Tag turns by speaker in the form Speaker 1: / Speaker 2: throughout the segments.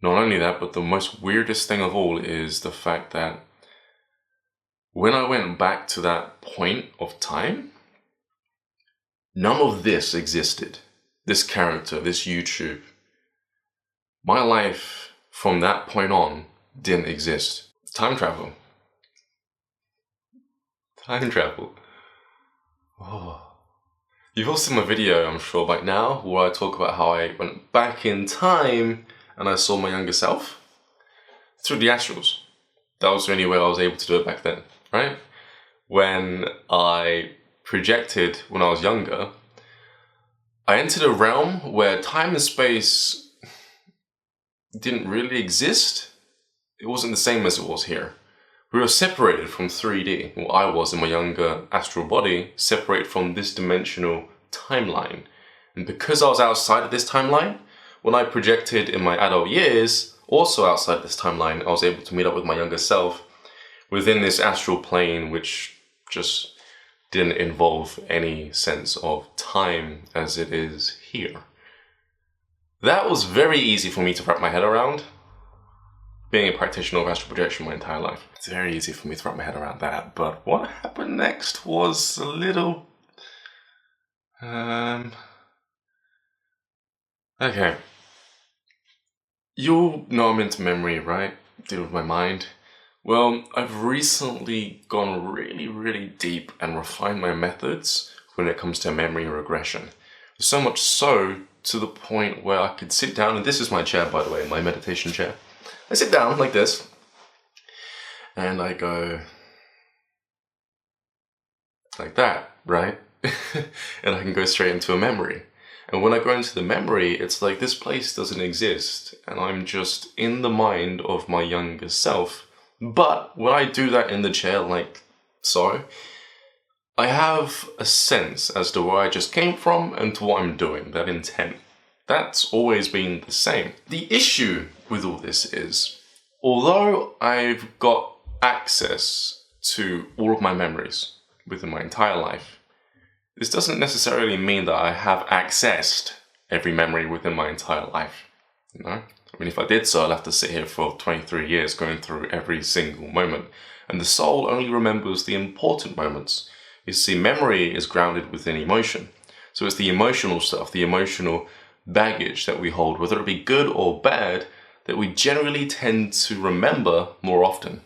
Speaker 1: Not only that, but the most weirdest thing of all is the fact that when I went back to that point of time, none of this existed. This character, this YouTube. My life from that point on didn't exist. Time travel. Time travel. Oh. You've all seen my video, I'm sure, by now, where I talk about how I went back in time and I saw my younger self through the astrals. That was the only way I was able to do it back then, right? When I projected when I was younger, I entered a realm where time and space didn't really exist. It wasn't the same as it was here. We were separated from 3D. Well, I was in my younger astral body, separated from this dimensional timeline. And because I was outside of this timeline, when I projected in my adult years, also outside this timeline, I was able to meet up with my younger self within this astral plane, which just didn't involve any sense of time as it is here. That was very easy for me to wrap my head around. Being a practitioner of astral projection my entire life, it's very easy for me to wrap my head around that. But what happened next was a little... Okay. You know I'm into memory, right? Deal with my mind. Well, I've recently gone really deep and refined my methods when it comes to memory regression. So much so to the point where I could sit down, and this is my chair, by the way, my meditation chair. I sit down like this, and I go like that, right? And I can go straight into a memory. And when I go into the memory, it's like this place doesn't exist, and I'm just in the mind of my younger self. But when I do that in the chair, like so, I have a sense as to where I just came from and to what I'm doing, that intent. That's always been the same. The issue with all this is, although I've got access to all of my memories within my entire life, this doesn't necessarily mean that I have accessed every memory within my entire life, you know? I mean, if I did so, I'd have to sit here for 23 years going through every single moment. And the soul only remembers the important moments. You see, memory is grounded within emotion. So it's the emotional stuff, the emotional baggage that we hold, whether it be good or bad, that we generally tend to remember more often.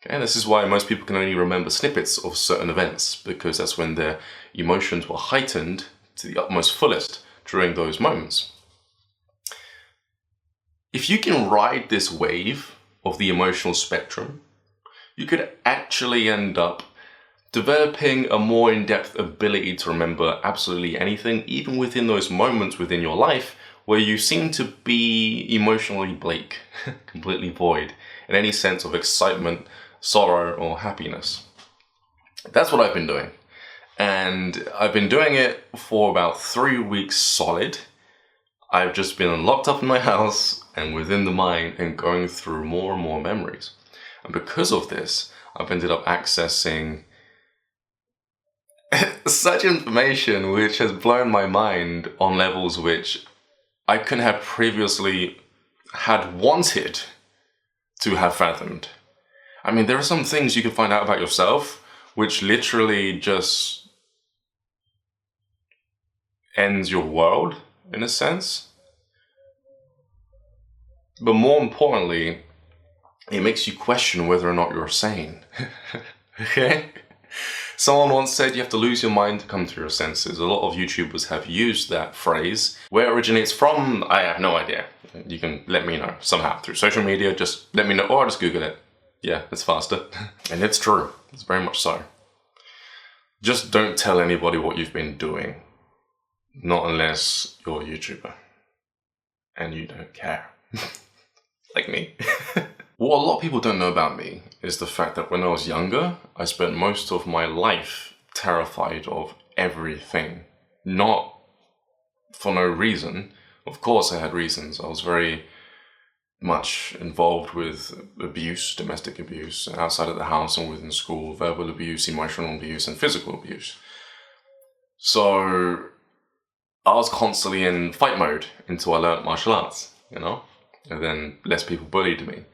Speaker 1: Okay, and this is why most people can only remember snippets of certain events, because that's when their emotions were heightened to the utmost fullest during those moments. If you can ride this wave of the emotional spectrum, you could actually end up developing a more in-depth ability to remember absolutely anything, even within those moments within your life where you seem to be emotionally bleak, completely void in any sense of excitement, sorrow, or happiness. That's what I've been doing. And I've been doing it for about 3 weeks solid. I've just been locked up in my house and within the mind and going through more and more memories. And because of this, I've ended up accessing such information which has blown my mind on levels which I couldn't have previously had wanted to have fathomed. I mean, there are some things you can find out about yourself which literally just ends your world, in a sense. But more importantly, it makes you question whether or not you're sane. Okay? Someone once said you have to lose your mind to come to your senses. A lot of YouTubers have used that phrase. Where it originates from, I have no idea. You can let me know somehow through social media. Just let me know, or just Google it. Yeah, it's faster. And it's true. It's very much so. Just don't tell anybody what you've been doing. Not unless you're a YouTuber. And you don't care. Like me. What a lot of people don't know about me is the fact that when I was younger, I spent most of my life terrified of everything. Not for no reason. Of course I had reasons. I was very much involved with abuse, domestic abuse, outside of the house and within school, verbal abuse, emotional abuse, and physical abuse. So I was constantly in fight mode until I learned martial arts, you know? and then less people bullied me.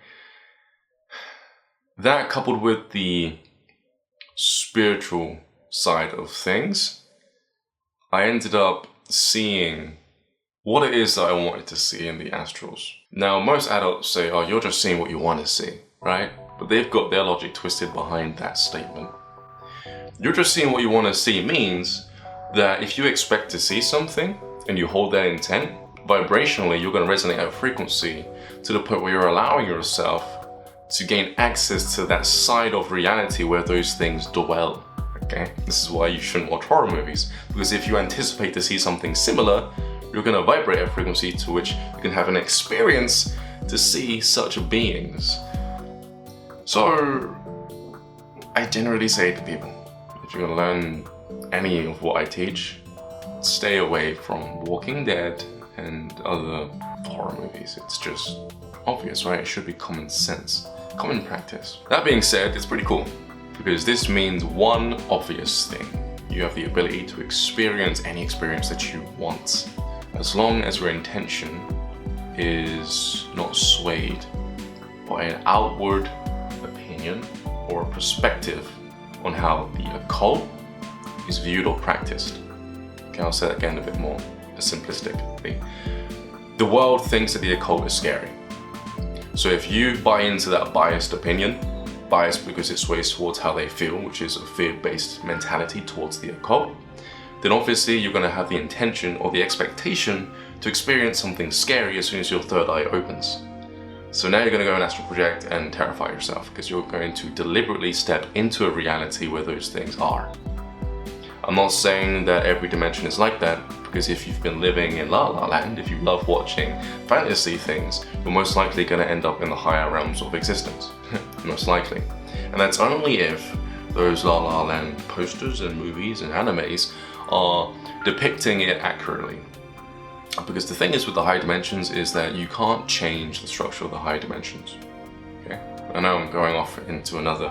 Speaker 1: That, coupled with the spiritual side of things, I ended up seeing what it is that I wanted to see in the astrals. Now, most adults say, oh, you're just seeing what you want to see, right? But they've got their logic twisted behind that statement. You're just seeing what you want to see means that if you expect to see something and you hold that intent, vibrationally, you're going to resonate at a frequency to the point where you're allowing yourself to gain access to that side of reality where those things dwell. Okay? This is why you shouldn't watch horror movies, because if you anticipate to see something similar, you're going to vibrate at a frequency to which you can have an experience to see such beings. So, I generally say to people, if you're going to learn any of what I teach, stay away from Walking Dead and other horror movies. It's just obvious, right? It should be common sense, common practice. That being said, it's pretty cool because this means one obvious thing. You have the ability to experience any experience that you want, as long as your intention is not swayed by an outward opinion or a perspective on how the occult is viewed or practiced. Okay, I'll say that again a bit more simplistically. The world thinks that the occult is scary. So if you buy into that biased opinion, biased because it sways towards how they feel, which is a fear-based mentality towards the occult, then obviously you're going to have the intention or the expectation to experience something scary as soon as your third eye opens. So now you're going to go and astral project and terrify yourself because you're going to deliberately step into a reality where those things are. I'm not saying that every dimension is like that, because if you've been living in La La Land, if you love watching fantasy things, you're most likely going to end up in the higher realms of existence. Most likely. And that's only if those La La Land posters and movies and animes are depicting it accurately. Because the thing is with the high dimensions is that you can't change the structure of the high dimensions. Okay? I know I'm going off into another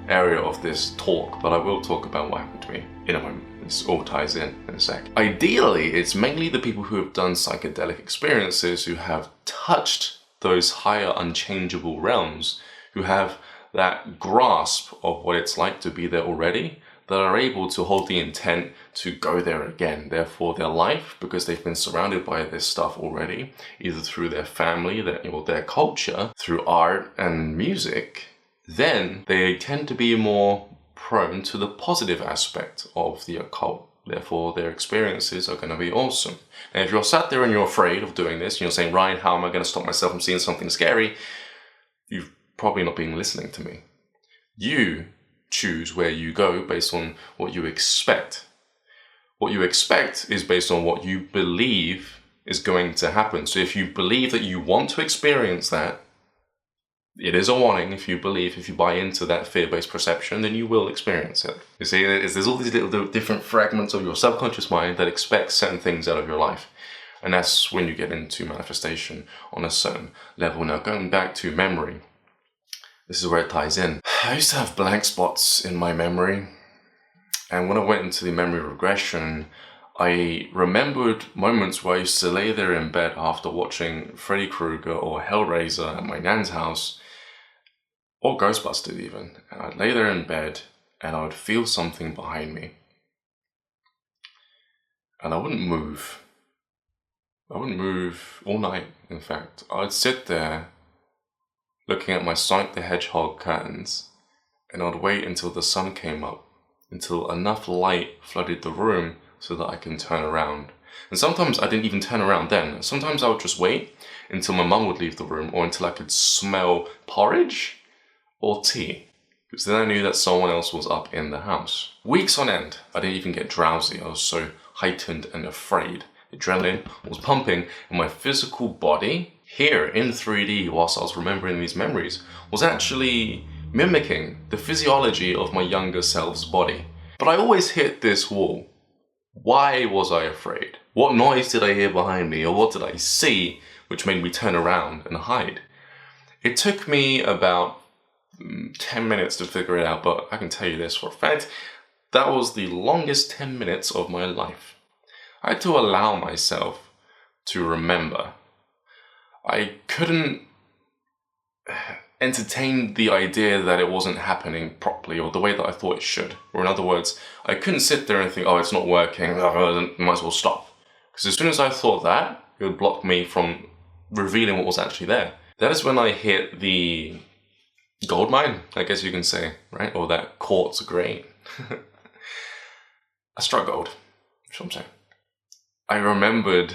Speaker 1: area of this talk, but I will talk about what happened to me in a moment. This all ties in a sec. Ideally, it's mainly the people who have done psychedelic experiences who have touched those higher unchangeable realms, who have that grasp of what it's like to be there already, that are able to hold the intent to go there again. Therefore, their life, because they've been surrounded by this stuff already, either through their family, their culture, through art and music, then they tend to be more prone to the positive aspect of the occult. Therefore, their experiences are going to be awesome. And if you're sat there and you're afraid of doing this, and you're saying, Ryan, how am I going to stop myself from seeing something scary? You've probably not been listening to me. You choose where you go based on what you expect. What you expect is based on what you believe is going to happen. So if you believe that you want to experience that, it is a warning. If you buy into that fear-based perception, then you will experience it. You see, there's all these little different fragments of your subconscious mind that expect certain things out of your life. And that's when you get into manifestation on a certain level. Now, going back to memory, this is where it ties in. I used to have blank spots in my memory. And when I went into the memory regression, I remembered moments where I used to lay there in bed after watching Freddy Krueger or Hellraiser at my nan's house, or Ghostbusters even. And I'd lay there in bed and I would feel something behind me. And I wouldn't move. I wouldn't move all night, in fact. I'd sit there looking at my Sonic the Hedgehog curtains, and I'd wait until the sun came up, until enough light flooded the room so that I can turn around. And sometimes I didn't even turn around then. Sometimes I would just wait until my mum would leave the room, or until I could smell porridge or tea, because then I knew that someone else was up in the house. Weeks on end, I didn't even get drowsy. I was so heightened and afraid. Adrenaline was pumping, and my physical body, here in 3D, whilst I was remembering these memories, was actually mimicking the physiology of my younger self's body. But I always hit this wall. Why was I afraid? What noise did I hear behind me, or what did I see which made me turn around and hide? It took me about 10 minutes to figure it out, but I can tell you this for a fact, that was the longest 10 minutes of my life. I had to allow myself to remember. I couldn't entertain the idea that it wasn't happening properly or the way that I thought it should. Or in other words, I couldn't sit there and think, oh, it's not working, might as well stop. Because as soon as I thought that, it would block me from revealing what was actually there. That is when I hit the gold mine, I guess you can say, right? Or that quartz grain. I struck gold, that's what I'm saying. I remembered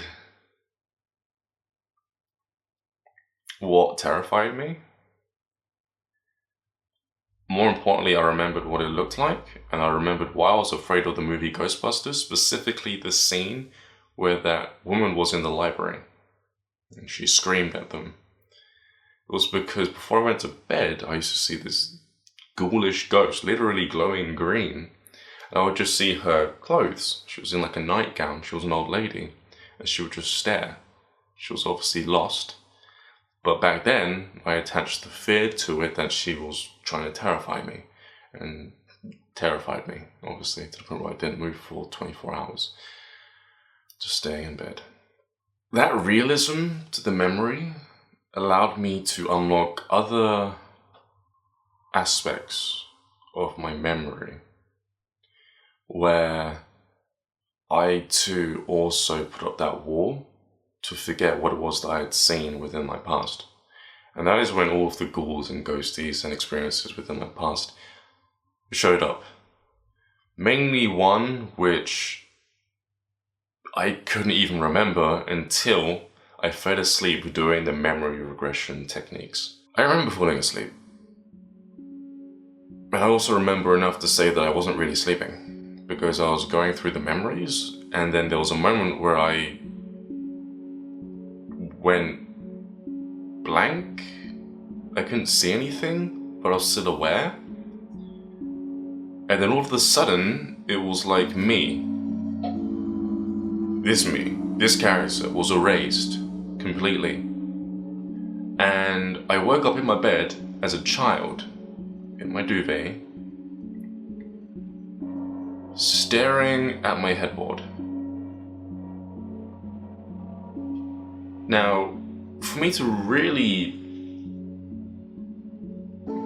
Speaker 1: what terrified me. More importantly, I remembered what it looked like, and I remembered why I was afraid of the movie Ghostbusters, specifically the scene where that woman was in the library and she screamed at them. It was because before I went to bed, I used to see this ghoulish ghost, literally glowing green. And I would just see her clothes. She was in like a nightgown. She was an old lady. And she would just stare. She was obviously lost. But back then, I attached the fear to it that she was trying to terrify me. And terrified me, obviously, to the point where I didn't move for 24 hours. Just staying in bed. That realism to the memory allowed me to unlock other aspects of my memory where I too also put up that wall to forget what it was that I had seen within my past. And that is when all of the ghouls and ghosties and experiences within my past showed up. Mainly one which I couldn't even remember until I fell asleep doing the memory regression techniques. I remember falling asleep. And I also remember enough to say that I wasn't really sleeping, because I was going through the memories, and then there was a moment where I went blank. I couldn't see anything, but I was still aware. And then all of a sudden, it was like me, this character was erased completely. And I woke up in my bed as a child, in my duvet, staring at my headboard. Now, for me to really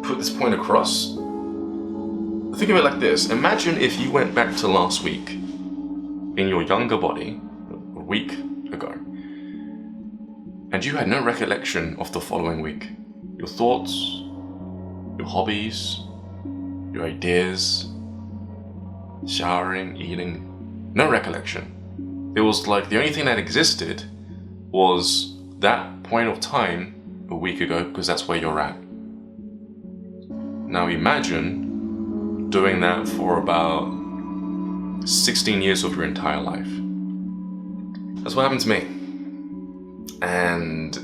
Speaker 1: put this point across, think of it like this. Imagine if you went back to last week in your younger body, a week ago, and you had no recollection of the following week. Your thoughts, your hobbies, your ideas, showering, eating, no recollection. It was like the only thing that existed was that point of time a week ago, because that's where you're at. Now imagine doing that for about 16 years of your entire life. That's what happened to me. And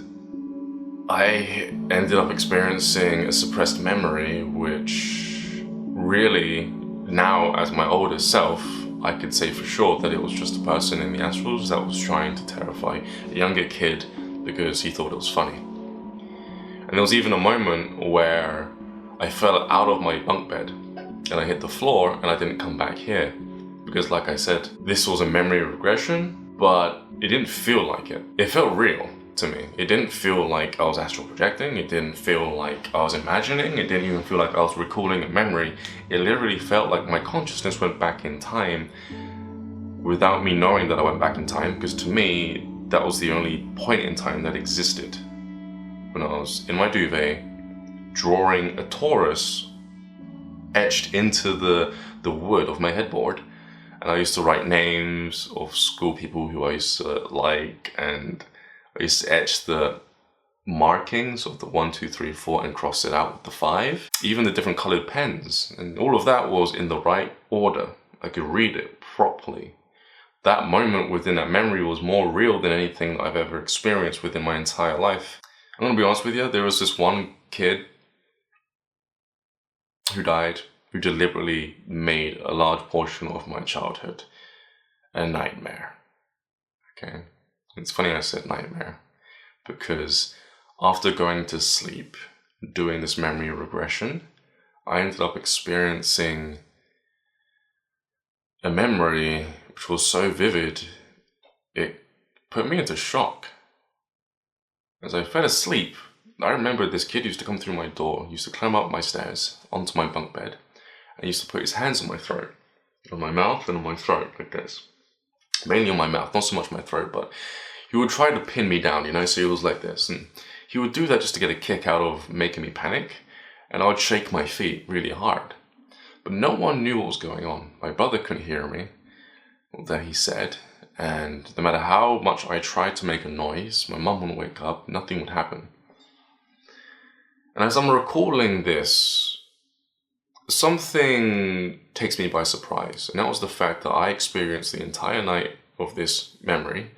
Speaker 1: I ended up experiencing a suppressed memory, which really, now as my older self, I could say for sure that it was just a person in the astrals that was trying to terrify a younger kid because he thought it was funny. And there was even a moment where I fell out of my bunk bed and I hit the floor and I didn't come back here. Because like I said, this was a memory regression, but it didn't feel like it. It felt real to me. It didn't feel like I was astral projecting. It didn't feel like I was imagining. It didn't even feel like I was recalling a memory. It literally felt like my consciousness went back in time without me knowing that I went back in time, because to me, that was the only point in time that existed. When I was in my duvet, drawing a Taurus etched into the wood of my headboard. And I used to write names of school people who I used to like, and I used to etch the markings of the 1, 2, 3, 4 and cross it out with the 5. Even the different colored pens, and all of that was in the right order. I could read it properly. That moment within that memory was more real than anything I've ever experienced within my entire life. I'm gonna be honest with you, there was this one kid who died, who deliberately made a large portion of my childhood a nightmare. Okay? It's funny I said nightmare, because after going to sleep, doing this memory regression, I ended up experiencing a memory which was so vivid, it put me into shock. As I fell asleep, I remember this kid used to come through my door, used to climb up my stairs onto my bunk bed, and used to put his hands on my throat, on my mouth and on my throat, like this. Mainly on my mouth, not so much my throat, but he would try to pin me down, so he was like this. And he would do that just to get a kick out of making me panic, and I would shake my feet really hard. But no one knew what was going on. My brother couldn't hear me, that he said, and no matter how much I tried to make a noise, my mum wouldn't wake up, nothing would happen. And as I'm recalling this, something takes me by surprise, and that was the fact that I experienced the entire night of this memory.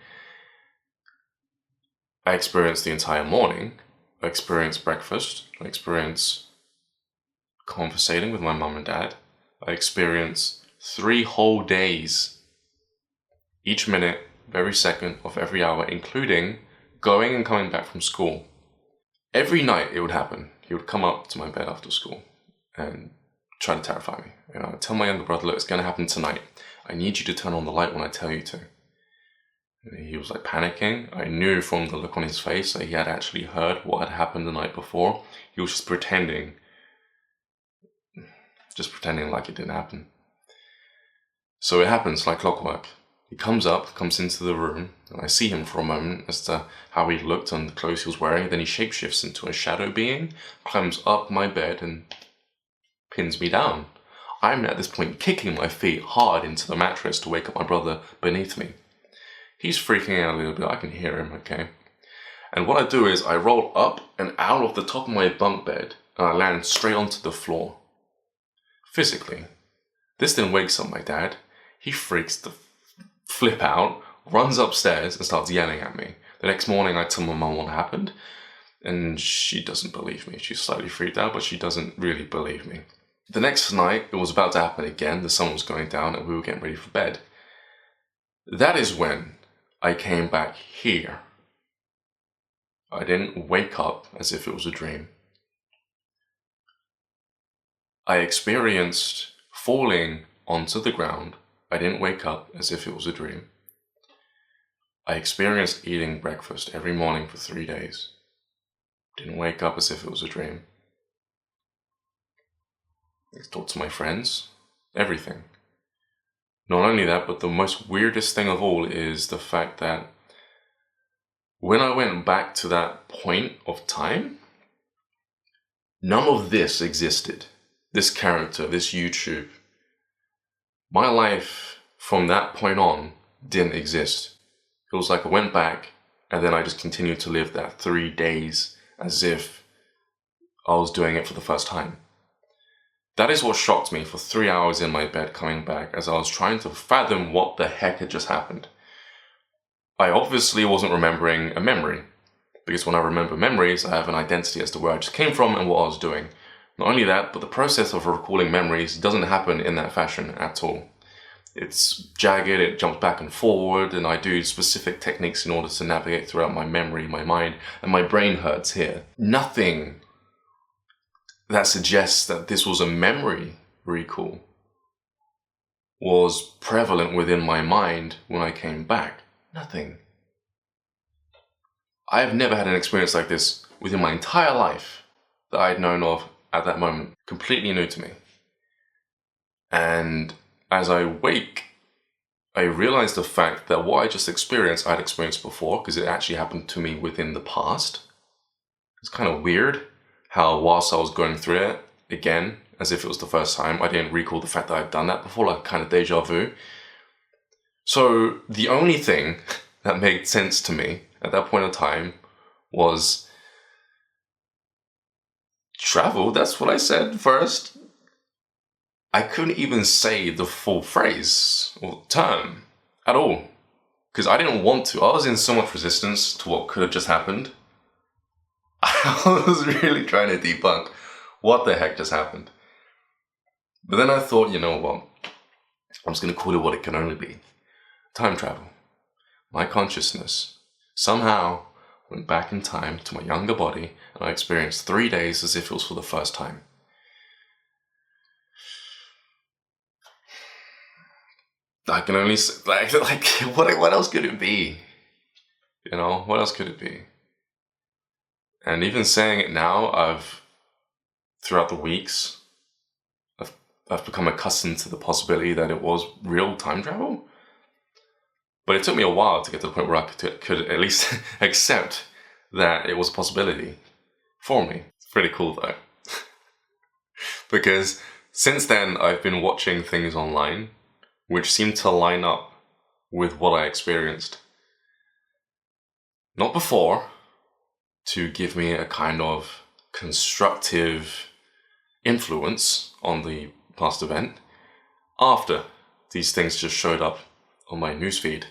Speaker 1: I experienced the entire morning. I experienced breakfast. I experienced conversating with my mum and dad. I experienced 3 whole days, each minute, every second of every hour, including going and coming back from school. Every night it would happen. He would come up to my bed after school and try to terrify me. I'd tell my younger brother, look, it's going to happen tonight. I need you to turn on the light when I tell you to. And he was like panicking. I knew from the look on his face that he had actually heard what had happened the night before. He was just pretending like it didn't happen. So it happens like clockwork. He comes into the room, and I see him for a moment as to how he looked and the clothes he was wearing. Then he shapeshifts into a shadow being, climbs up my bed and pins me down. I'm at this point kicking my feet hard into the mattress to wake up my brother beneath me. He's freaking out a little bit, I can hear him, okay? And what I do is I roll up and out of the top of my bunk bed and I land straight onto the floor. Physically. This then wakes up my dad. He freaks the flip out, runs upstairs and starts yelling at me. The next morning I tell my mum what happened and she doesn't believe me. She's slightly freaked out, but she doesn't really believe me. The next night, it was about to happen again. The sun was going down and we were getting ready for bed. That is when I came back here. I didn't wake up as if it was a dream. I experienced falling onto the ground. I didn't wake up as if it was a dream. I experienced eating breakfast every morning for 3 days. Didn't wake up as if it was a dream. I talked to my friends. Everything. Not only that, but the most weirdest thing of all is the fact that when I went back to that point of time, none of this existed. This character, this YouTube. My life from that point on didn't exist. It was like I went back and then I just continued to live that 3 days as if I was doing it for the first time. That is what shocked me for 3 hours in my bed coming back as I was trying to fathom what the heck had just happened. I obviously wasn't remembering a memory, because when I remember memories, I have an identity as to where I just came from and what I was doing. Not only that, but the process of recalling memories doesn't happen in that fashion at all. It's jagged, it jumps back and forward, and I do specific techniques in order to navigate throughout my memory, my mind, and my brain hurts here. Nothing that suggests that this was a memory recall was prevalent within my mind when I came back. Nothing. I have never had an experience like this within my entire life that I had known of at that moment. Completely new to me. And as I wake, I realize the fact that what I just experienced, I had experienced before, because it actually happened to me within the past. It's kind of weird how whilst I was going through it, again, as if it was the first time, I didn't recall the fact that I'd done that before, like kind of deja vu. So the only thing that made sense to me at that point in time was travel. That's what I said first. I couldn't even say the full phrase or term at all because I didn't want to. I was in so much resistance to what could have just happened. I was really trying to debunk what the heck just happened. But then I thought, you know what? I'm just going to call it what it can only be. Time travel. My consciousness somehow went back in time to my younger body and I experienced 3 days as if it was for the first time. I can only say, like what else could it be? You know, what else could it be? And even saying it now, throughout the weeks, I've become accustomed to the possibility that it was real time travel. But it took me a while to get to the point where I could at least accept that it was a possibility for me. It's pretty cool though. Because since then, I've been watching things online which seem to line up with what I experienced. Not before, to give me a kind of constructive influence on the past event. After, these things just showed up on my newsfeed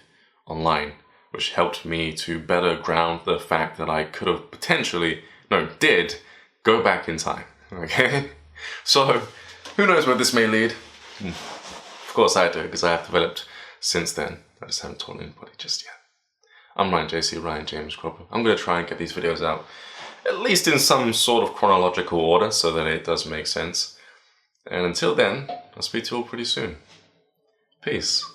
Speaker 1: online, which helped me to better ground the fact that I could have did go back in time, okay? So, who knows where this may lead? Of course I do, because I have developed since then. I just haven't told anybody just yet. I'm Ryan JC, Ryan James Cropper. I'm going to try and get these videos out, at least in some sort of chronological order, so that it does make sense. And until then, I'll speak to you all pretty soon. Peace.